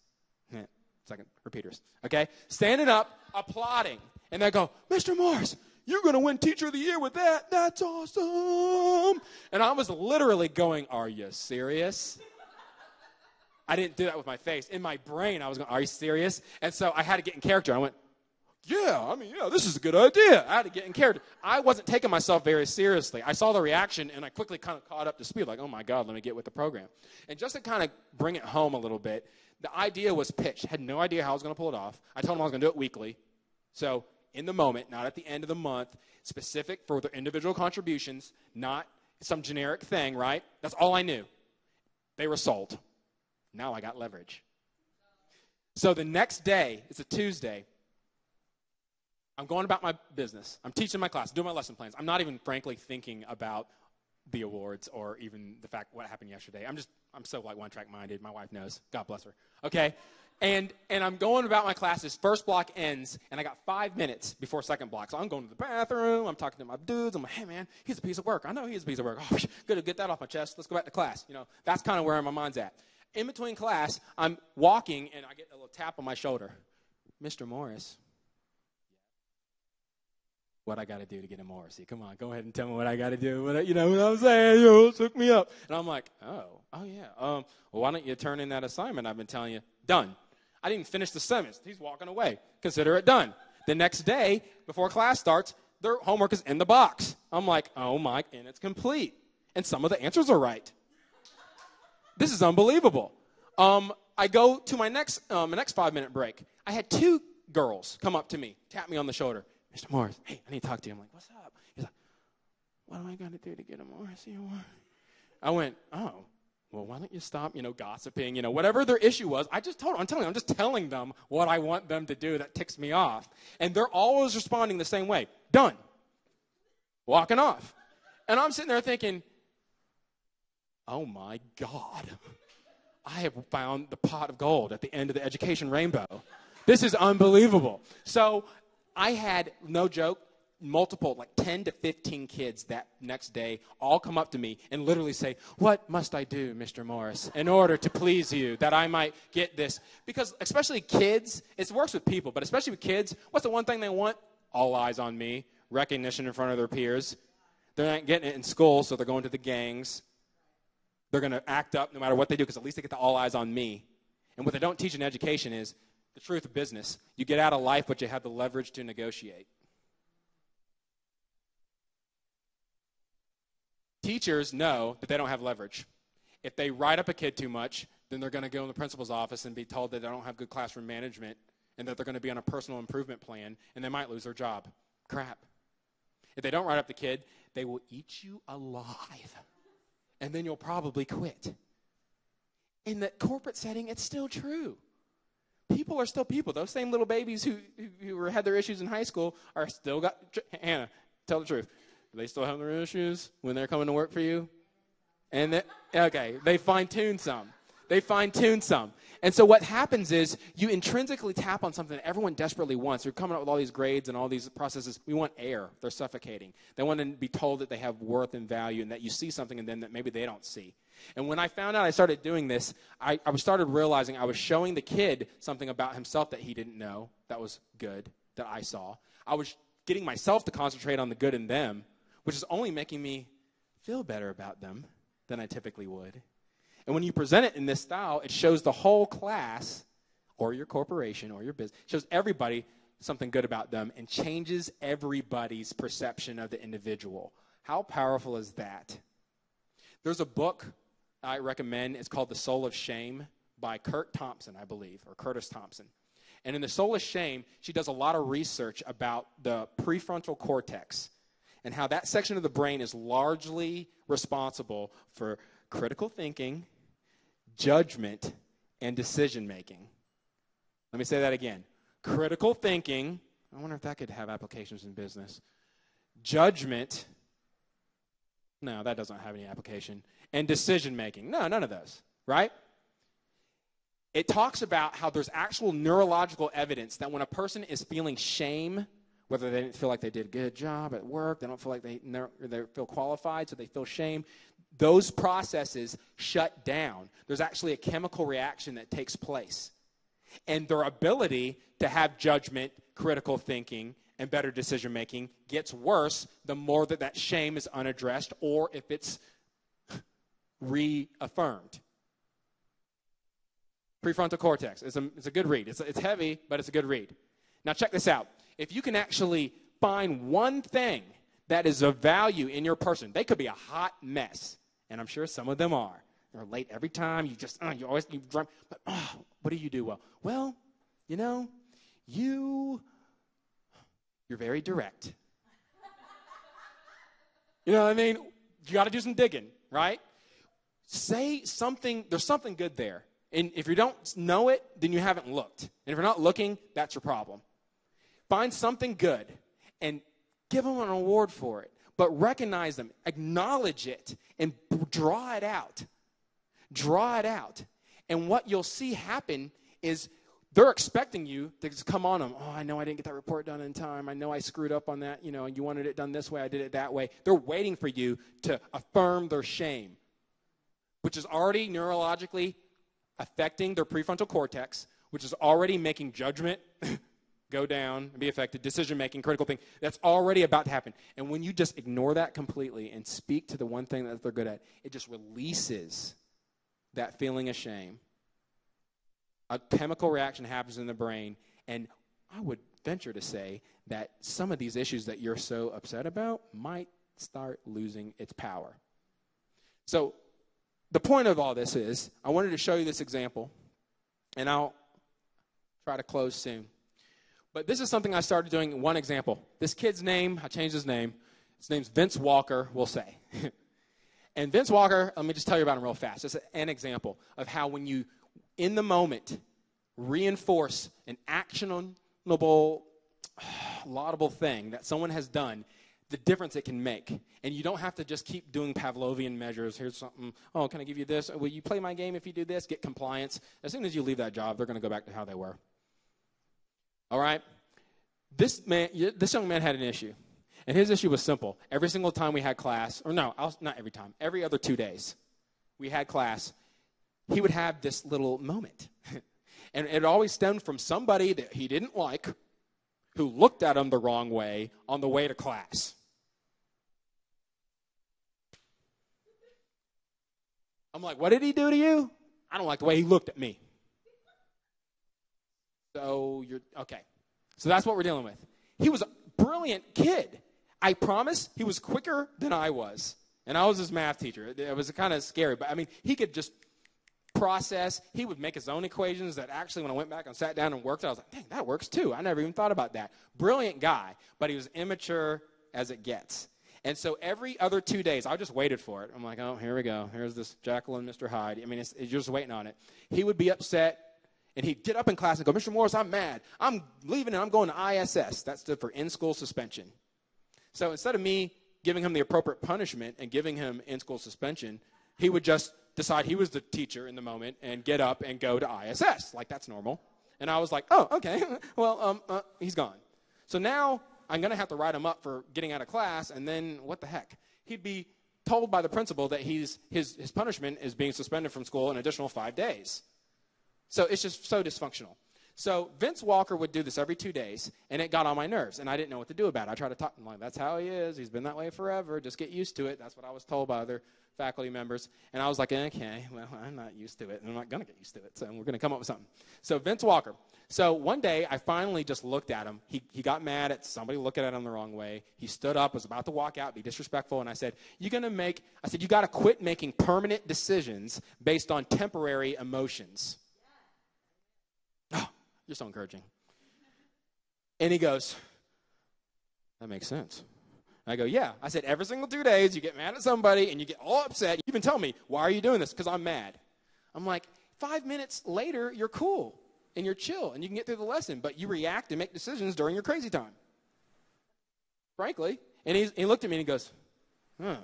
Speaker 1: Second, repeaters, okay? Standing up, applauding. And they go, Mr. Morris, you're going to win Teacher of the Year with that. That's awesome. And I was literally going, are you serious? I didn't do that with my face. In my brain, I was going, are you serious? And so I had to get in character. I went, yeah, this is a good idea. I had to get in character. I wasn't taking myself very seriously. I saw the reaction, and I quickly kind of caught up to speed, like, oh, my God, let me get with the program. And just to kind of bring it home a little bit, the idea was pitched. Had no idea how I was going to pull it off. I told them I was going to do it weekly. So in the moment, not at the end of the month, specific for their individual contributions, not some generic thing, right? That's all I knew. They were sold. Now I got leverage. So the next day, it's a Tuesday, I'm going about my business. I'm teaching my class, doing my lesson plans. I'm not even, frankly, thinking about the awards or even the fact what happened yesterday. I'm so one-track minded. My wife knows. God bless her. Okay? And I'm going about my classes. First block ends, and I got 5 minutes before second block. So I'm going to the bathroom. I'm talking to my dudes. I'm like, hey, man, he's a piece of work. I know he's a piece of work. Oh, good to get that off my chest. Let's go back to class. That's kind of where my mind's at. In between class, I'm walking, and I get a little tap on my shoulder. Mr. Morris. What I got to do to get a Morrissey. Come on, go ahead and tell me what I got to do. What I'm saying? Hook me up. And I'm like, oh, yeah. Well, why don't you turn in that assignment I've been telling you? Done. I didn't finish the sentence. He's walking away. Consider it done. The next day, before class starts, their homework is in the box. I'm like, oh my, and it's complete. And some of the answers are right. This is unbelievable. I go to my next 5-minute break. I had 2 girls come up to me, tap me on the shoulder. Mr. Morris, hey, I need to talk to you. I'm like, what's up? He's like, what am I going to do to get a Morris award? I went, oh, well, why don't you stop, gossiping, whatever their issue was. I'm just telling them what I want them to do that ticks me off. And they're always responding the same way. Done. Walking off. And I'm sitting there thinking, oh my God, I have found the pot of gold at the end of the education rainbow. This is unbelievable. So I had, no joke, multiple, like 10 to 15 kids that next day all come up to me and literally say, what must I do, Mr. Morris, in order to please you, that I might get this? Because especially kids, it works with people, but especially with kids, what's the one thing they want? All eyes on me, recognition in front of their peers. They're not getting it in school, so they're going to the gangs. They're going to act up no matter what they do because at least they get the all eyes on me. And what they don't teach in education is the truth of business. You get out of life, but you have the leverage to negotiate. Teachers know that they don't have leverage. If they write up a kid too much, then they're going to go in the principal's office and be told that they don't have good classroom management and that they're going to be on a personal improvement plan and they might lose their job. Crap. If they don't write up the kid, they will eat you alive. And then you'll probably quit. In the corporate setting, it's still true. People are still people. Those same little babies who had their issues in high school are still got, Hannah, tell the truth. Do they still have their issues when they're coming to work for you? And they fine-tune some. And so what happens is you intrinsically tap on something that everyone desperately wants. You're coming up with all these grades and all these processes. We want air. They're suffocating. They want to be told that they have worth and value and that you see something in them that maybe they don't see. And when I found out I started doing this, I started realizing I was showing the kid something about himself that he didn't know that was good, that I saw. I was getting myself to concentrate on the good in them, which is only making me feel better about them than I typically would. And when you present it in this style, it shows the whole class or your corporation or your business, shows everybody something good about them and changes everybody's perception of the individual. How powerful is that? There's a book I recommend. It's called The Soul of Shame by Curtis Thompson. And in The Soul of Shame, she does a lot of research about the prefrontal cortex and how that section of the brain is largely responsible for critical thinking, judgment, and decision-making. Let me say that again. Critical thinking, I wonder if that could have applications in business. Judgment, no, that doesn't have any application. And decision-making, no, none of those, right? It talks about how there's actual neurological evidence that when a person is feeling shame, whether they didn't feel like they did a good job at work, they don't feel like they feel qualified, so they feel shame, those processes shut down. There's actually a chemical reaction that takes place. And their ability to have judgment, critical thinking, and better decision-making gets worse the more that shame is unaddressed or if it's reaffirmed. Prefrontal cortex. It's a good read. It's heavy, but it's a good read. Now check this out. If you can actually find one thing that is of value in your person, they could be a hot mess. And I'm sure some of them are. They're late every time. You drive. But what do you do well? Well, you're very direct. You know what I mean? You got to do some digging, right? Say something. There's something good there. And if you don't know it, then you haven't looked. And if you're not looking, that's your problem. Find something good and give them an award for it. But recognize them, acknowledge it, and draw it out. Draw it out. And what you'll see happen is they're expecting you to just come on them. Oh, I know I didn't get that report done in time. I know I screwed up on that. You wanted it done this way. I did it that way. They're waiting for you to affirm their shame, which is already neurologically affecting their prefrontal cortex, which is already making judgment go down and be affected, decision-making, critical thing. That's already about to happen. And when you just ignore that completely and speak to the one thing that they're good at, it just releases that feeling of shame. a chemical reaction happens in the brain, and I would venture to say that some of these issues that you're so upset about might start losing its power. So the point of all this is, I wanted to show you this example, and I'll try to close soon. But this is something I started doing in one example. This kid's name, I changed his name. His name's Vince Walker, we'll say. And Vince Walker, let me just tell you about him real fast. It's an example of how when you, in the moment, reinforce an actionable, laudable thing that someone has done, the difference it can make. And you don't have to just keep doing Pavlovian measures. Here's something, oh, can I give you this? Will you play my game if you do this? Get compliance. As soon as you leave that job, they're going to go back to how they were. All right? This young man had an issue. And his issue was simple. Every single time we had class, or no, not every time, every other 2 days we had class, he would have this little moment. And it always stemmed from somebody that he didn't like who looked at him the wrong way on the way to class. I'm like, what did he do to you? I don't like the way he looked at me. So okay. So that's what we're dealing with. He was a brilliant kid. I promise he was quicker than I was. And I was his math teacher. It was kind of scary. But, I mean, he could just process. He would make his own equations that actually, when I went back and sat down and worked, I was like, dang, that works too. I never even thought about that. Brilliant guy. But he was immature as it gets. And so every other 2 days, I just waited for it. I'm like, oh, here we go. Here's this Jekyll and Mr. Hyde. I mean, you're just waiting on it. He would be upset. And he'd get up in class and go, Mr. Morris, I'm mad. I'm leaving and I'm going to ISS. That stood for in-school suspension. So instead of me giving him the appropriate punishment and giving him in-school suspension, he would just decide he was the teacher in the moment and get up and go to ISS. Like, that's normal. And I was like, oh, okay. Well, he's gone. So now I'm going to have to write him up for getting out of class, and then what the heck? He'd be told by the principal that his punishment is being suspended from school an additional 5 days. So it's just so dysfunctional. So Vince Walker would do this every 2 days, and it got on my nerves, and I didn't know what to do about it. I tried to talk to him like, that's how he is. He's been that way forever. Just get used to it. That's what I was told by other faculty members. And I was like, okay, well, I'm not used to it, and I'm not going to get used to it, so we're going to come up with something. So Vince Walker. So one day, I finally just looked at him. He got mad at somebody looking at him the wrong way. He stood up, was about to walk out, be disrespectful, and I said, you got to quit making permanent decisions based on temporary emotions. Oh, you're so encouraging. And he goes, that makes sense. I go, yeah. I said, every single 2 days, you get mad at somebody, and you get all upset. You even tell me, why are you doing this? Because I'm mad. I'm like, 5 minutes later, you're cool, and you're chill, and you can get through the lesson, but you react and make decisions during your crazy time. Frankly. And he looked at me, and he goes, huh.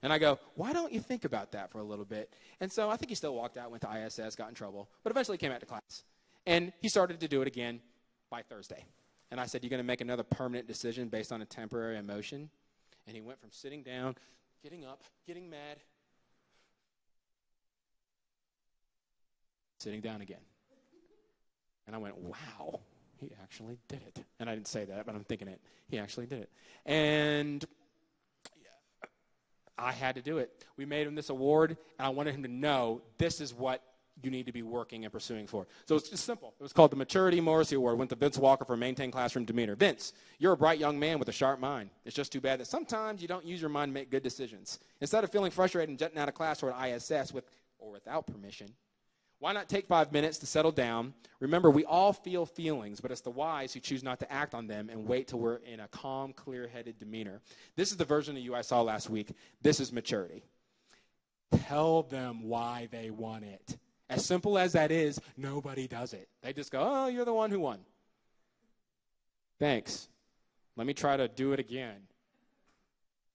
Speaker 1: And I go, why don't you think about that for a little bit? And so I think he still walked out, went to ISS, got in trouble, but eventually came out to class. And he started to do it again by Thursday. And I said, you're going to make another permanent decision based on a temporary emotion? And he went from sitting down, getting up, getting mad, sitting down again. And I went, wow, he actually did it. And I didn't say that, but I'm thinking it. He actually did it. And I had to do it. We made him this award, and I wanted him to know this is what you need to be working and pursuing for. So it's just simple. It was called the Maturity Morrissey Award. Went to Vince Walker for maintain classroom demeanor. Vince, you're a bright young man with a sharp mind. It's just too bad that sometimes you don't use your mind to make good decisions. Instead of feeling frustrated and jetting out of class toward ISS with or without permission, why not take 5 minutes to settle down? Remember, we all feel feelings, but it's the wise who choose not to act on them and wait till we're in a calm, clear-headed demeanor. This is the version of you I saw last week. This is maturity. Tell them why they want it. As simple as that is, nobody does it. They just go, oh, you're the one who won. Thanks. Let me try to do it again.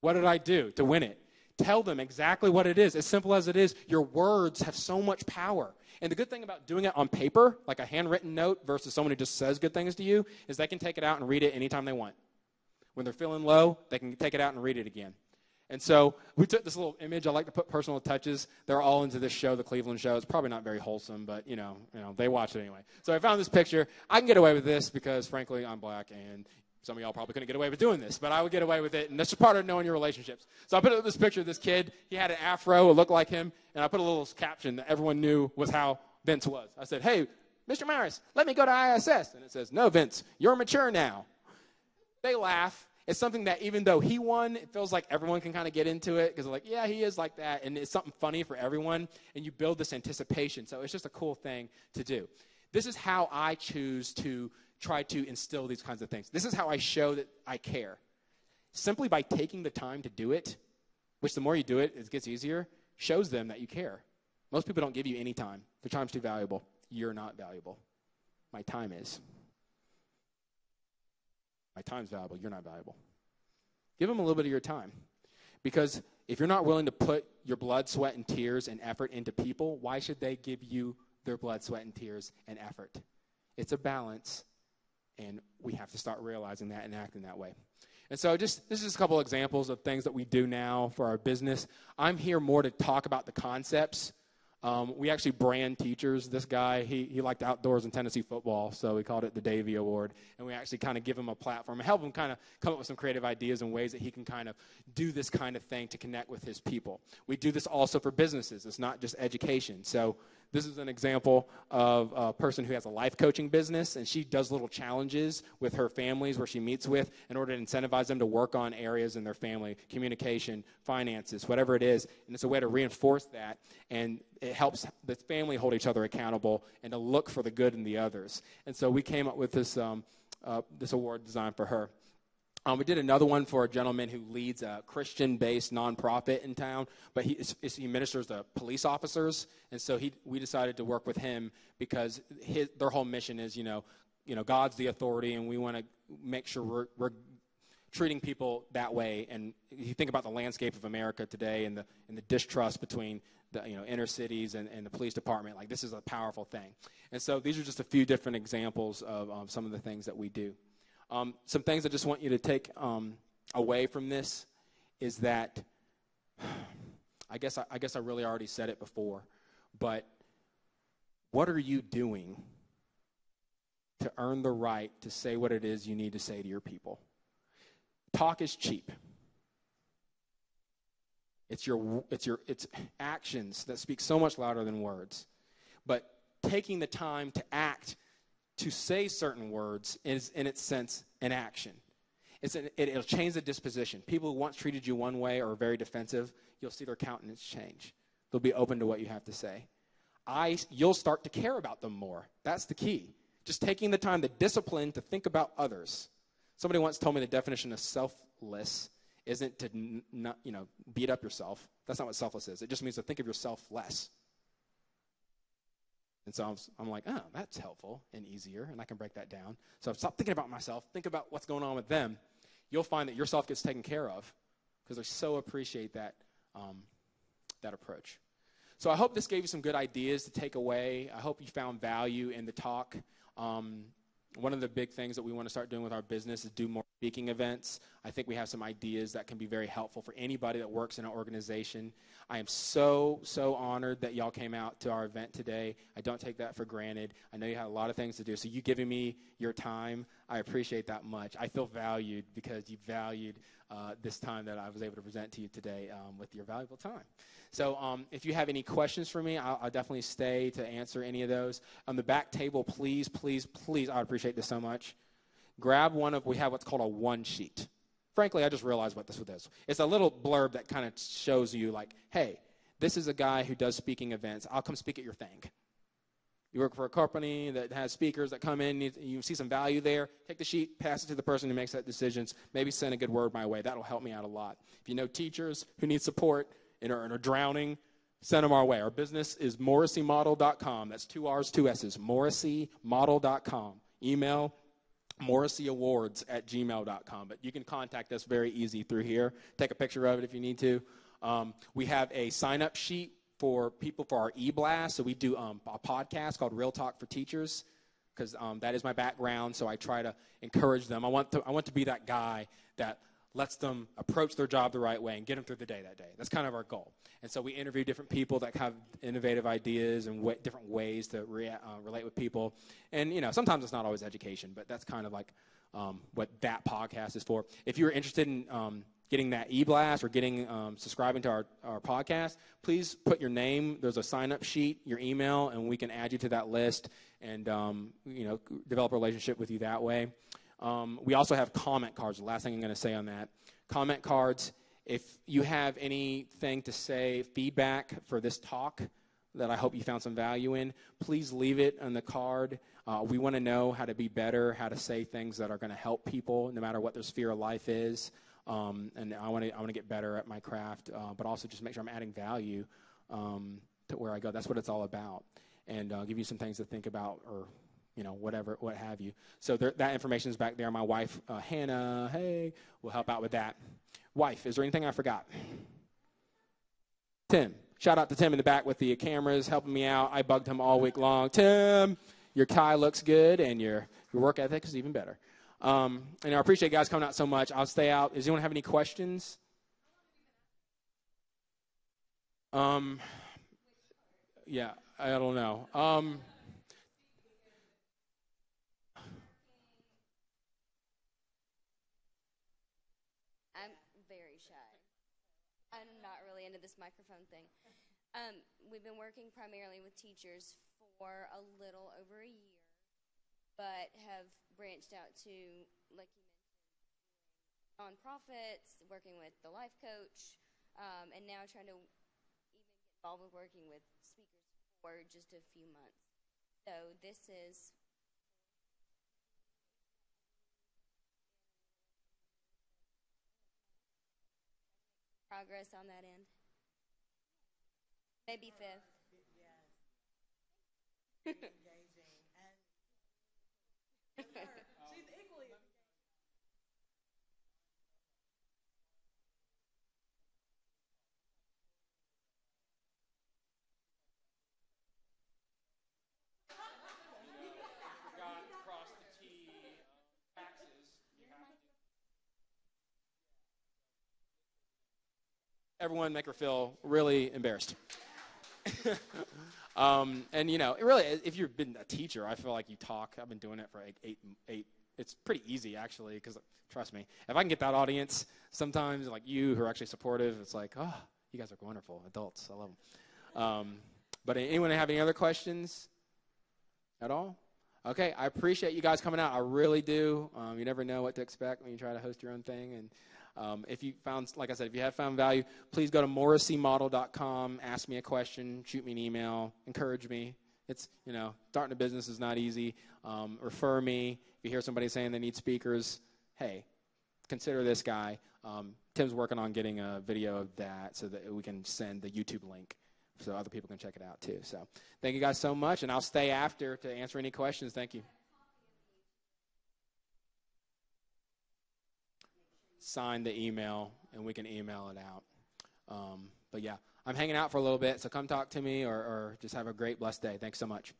Speaker 1: What did I do to win it? Tell them exactly what it is. As simple as it is, your words have so much power. And the good thing about doing it on paper, like a handwritten note versus someone who just says good things to you, is they can take it out and read it anytime they want. When they're feeling low, they can take it out and read it again. And so we took this little image. I like to put personal touches. They're all into this show, the Cleveland Show. It's probably not very wholesome, but, you know, they watch it anyway. So I found this picture. I can get away with this because, frankly, I'm black, and some of y'all probably couldn't get away with doing this, but I would get away with it, and that's just part of knowing your relationships. So I put up this picture of this kid. He had an afro. It looked like him, and I put a little caption that everyone knew was how Vince was. I said, hey, Mr. Myers, let me go to ISS. And it says, no, Vince, you're mature now. They laugh. It's something that even though he won, it feels like everyone can kind of get into it because they're like, yeah, he is like that. And it's something funny for everyone. And you build this anticipation. So it's just a cool thing to do. This is how I choose to try to instill these kinds of things. This is how I show that I care. Simply by taking the time to do it, which the more you do it, it gets easier, shows them that you care. Most people don't give you any time. Their time's too valuable. You're not valuable. My time is. My time's valuable. You're not valuable. Give them a little bit of your time. Because if you're not willing to put your blood, sweat, and tears and effort into people, why should they give you their blood, sweat, and tears and effort? It's a balance, and we have to start realizing that and acting that way. And so this is a couple examples of things that we do now for our business. I'm here more to talk about the concepts. We actually brand teachers. This guy, he liked outdoors and Tennessee football, so we called it the Davy Award. And we actually kind of give him a platform and help him kind of come up with some creative ideas and ways that he can kind of do this kind of thing to connect with his people. We do this also for businesses. It's not just education. So this is an example of a person who has a life coaching business, and she does little challenges with her families where she meets with in order to incentivize them to work on areas in their family, communication, finances, whatever it is. And it's a way to reinforce that, and it helps the family hold each other accountable and to look for the good in the others. And so we came up with this award designed for her. We did another one for a gentleman who leads a Christian-based nonprofit in town, but he ministers to police officers, and so we decided to work with him because their whole mission is, God's the authority, and we want to make sure we're treating people that way. And you think about the landscape of America today and the distrust between the inner cities and the police department. Like, this is a powerful thing. And so these are just a few different examples of some of the things that we do. Some things I just want you to take away from this is that, I guess I really already said it before, but what are you doing to earn the right to say what it is you need to say to your people? Talk is cheap. It's actions that speak so much louder than words. But taking the time to act, to say certain words, is in its sense an action. It'll change the disposition. People who once treated you one way or are very defensive, you'll see their countenance change. They'll be open to what you have to say. You'll start to care about them more. That's the key. Just taking the time, the discipline to think about others. Somebody once told me the definition of selfless isn't to not, beat up yourself. That's not what selfless is. It just means to think of yourself less. And so I'm like, oh, that's helpful and easier, and I can break that down. So stop thinking about myself. Think about what's going on with them. You'll find that yourself gets taken care of because I so appreciate that approach. So I hope this gave you some good ideas to take away. I hope you found value in the talk. One of the big things that we want to start doing with our business is do more speaking events. I think we have some ideas that can be very helpful for anybody that works in an organization. I am so, so honored that y'all came out to our event today. I don't take that for granted. I know you had a lot of things to do, so you giving me your time, I appreciate that much. I feel valued because you valued this time that I was able to present to you today with your valuable time. So if you have any questions for me, I'll definitely stay to answer any of those. On the back table, please, please, please, I would appreciate this so much. Grab we have what's called a one sheet. Frankly, I just realized what this is. It's a little blurb that kind of shows you like, hey, this is a guy who does speaking events. I'll come speak at your thing. You work for a company that has speakers that come in, you see some value there, take the sheet, pass it to the person who makes that decisions, maybe send a good word my way. That'll help me out a lot. If you know teachers who need support and are drowning, send them our way. Our business is morrisseymodel.com. That's 2 R's, 2 S's, morrisseymodel.com. Email morrissieawards@gmail.com. But you can contact us very easy through here. Take a picture of it if you need to. We have a sign-up sheet for people for our e-blast. So we do a podcast called Real Talk for Teachers because that is my background. So I try to encourage them. I want to be that guy that lets them approach their job the right way and get them through the day that day. That's kind of our goal. And so we interview different people that have innovative ideas and different ways to relate with people. And, sometimes it's not always education, but that's kind of like what that podcast is for. If you're interested in getting that e-blast or getting subscribing to our podcast, please put your name. There's a sign-up sheet, your email, and we can add you to that list and develop a relationship with you that way. We also have comment cards. The last thing I'm going to say on that. Comment cards, if you have anything to say, feedback for this talk that I hope you found some value in, please leave it on the card. We want to know how to be better, how to say things that are going to help people, no matter what their sphere of life is. And I want to get better at my craft, but also just make sure I'm adding value to where I go. That's what it's all about. And give you some things to think about, or whatever, what have you. So that information is back there. My wife, Hannah, hey, will help out with that. Wife, is there anything I forgot? Tim. Shout out to Tim in the back with the cameras, helping me out. I bugged him all week long. Tim, your tie looks good, and your work ethic is even better. And I appreciate you guys coming out so much. I'll stay out. Does anyone have any questions? Yeah, I don't know. I'm
Speaker 2: very shy. I'm not really into this microphone thing. We've been working primarily with teachers for a little over a year, but have branched out to, like you mentioned, nonprofits, working with the life coach, and now trying to even get involved with working with speakers for just a few months. So this is progress on that end. Maybe fifth.
Speaker 3: Yes. Engaging. And she's equally
Speaker 1: Everyone make her feel really embarrassed. And really, if you've been a teacher, I feel like you talk. I've been doing it for like eight. It's pretty easy, actually, because trust me, if I can get that audience, sometimes like you who are actually supportive, it's like, oh, you guys are wonderful adults. I love them. But anyone have any other questions at all? Okay, I appreciate you guys coming out. I really do. You never know what to expect when you try to host your own thing. And if you found, like I said, if you have found value, please go to morrisseymodel.com, ask me a question, shoot me an email, encourage me. It's, starting a business is not easy. Refer me. If you hear somebody saying they need speakers, hey, consider this guy. Tim's working on getting a video of that so that we can send the YouTube link so other people can check it out too. So thank you guys so much, and I'll stay after to answer any questions. Thank you. Sign the email, and we can email it out. But yeah, I'm hanging out for a little bit, so come talk to me or just have a great, blessed day. Thanks so much.